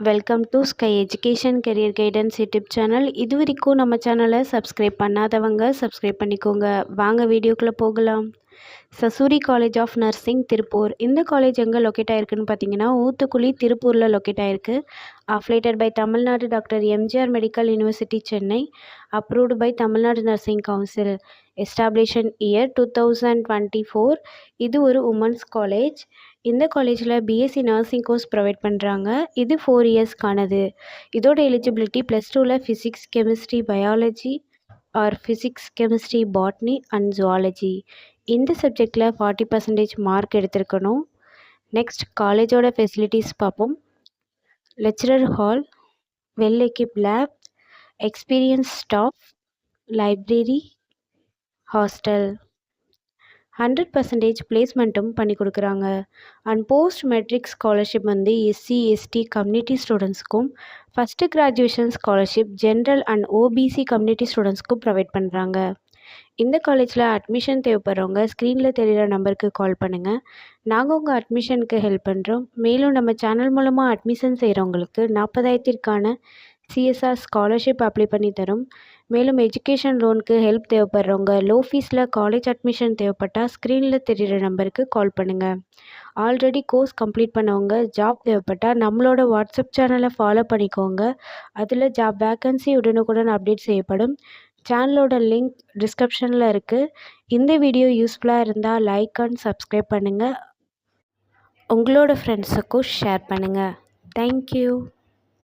Welcome to sky education career guidance YouTube channel. இது வரைக்கும் நம்ம சேனலை சப்ஸ்கிரைப் பண்ணாதவங்க சப்ஸ்கிரைப் பண்ணிக்கோங்க. வாங்க வீடியோக்குள்ளே போகலாம். Sasuri college of nursing Tiruppur. இந்த காலேஜ் எங்கே லொக்கேட் ஆயிருக்குன்னு பார்த்தீங்கன்னா ஊத்துக்குளி திருப்பூரில் லொக்கேட் ஆயிருக்கு. Affiliated by Tamil Nadu doctor MGR medical university Chennai. Approved by Tamil Nadu nursing council. Establishment year 2024. இது ஒரு உமன்ஸ் காலேஜ். இந்த காலேஜில் பிஎஸ்சி நர்சிங் கோர்ஸ் ப்ரொவைட் பண்ணுறாங்க. இது 4 இயர்ஸ்க்கானது. இதோட எலிஜிபிலிட்டி +2ல் physics chemistry biology or physics chemistry botany and zoology இந்த சப்ஜெக்டில் 40% மார்க் எடுத்திருக்கணும். நெக்ஸ்ட் காலேஜோட ஃபெசிலிட்டிஸ் பார்ப்போம். Lecturer hall, well equipped lab, experience staff, library, hostel. 100% பிளேஸ்மெண்ட்டும் பண்ணி கொடுக்குறாங்க. And post matric scholarship SC ST community ஸ்டூடெண்ட்ஸ்க்கும் first graduation scholarship general and OBC community ஸ்டூடெண்ட்ஸ்க்கும் ப்ரொவைட் பண்ணுறாங்க. இந்த காலேஜில் அட்மிஷன் தேவைப்படுறவங்க ஸ்க்ரீனில் தெரிகிற நம்பருக்கு கால் பண்ணுங்கள். நாங்கள் உங்கள் அட்மிஷனுக்கு ஹெல்ப் பண்ணுறோம். மேலும் நம்ம சேனல் மூலமாக அட்மிஷன் செய்கிறவங்களுக்கு 40,000க்கான சிஎஸ்ஆர் ஸ்காலர்ஷிப் அப்ளை பண்ணி தரும். மேலும் எஜுகேஷன் லோனுக்கு ஹெல்ப் தேவைப்படுறவங்க லோ ஃபீஸில் காலேஜ் அட்மிஷன் தேவைப்பட்டால் ஸ்க்ரீனில் தெரிகிற நம்பருக்கு கால் பண்ணுங்கள். ஆல்ரெடி கோர்ஸ் கம்ப்ளீட் பண்ணவங்க ஜாப் தேவைப்பட்டால் நம்மளோட வாட்ஸ்அப் சேனலை ஃபாலோ பண்ணிக்கோங்க. அதில் ஜாப் வேக்கன்சி உடனுக்குடன் அப்டேட் செய்யப்படும். சேனலோட லிங்க் டிஸ்கிரிப்ஷனில் இருக்குது. இந்த வீடியோ யூஸ்ஃபுல்லாக இருந்தால் லைக் அண்ட் சப்ஸ்கிரைப் பண்ணுங்கள். உங்களோட ஃப்ரெண்ட்ஸுக்கும் ஷேர் பண்ணுங்கள். தேங்க்யூ.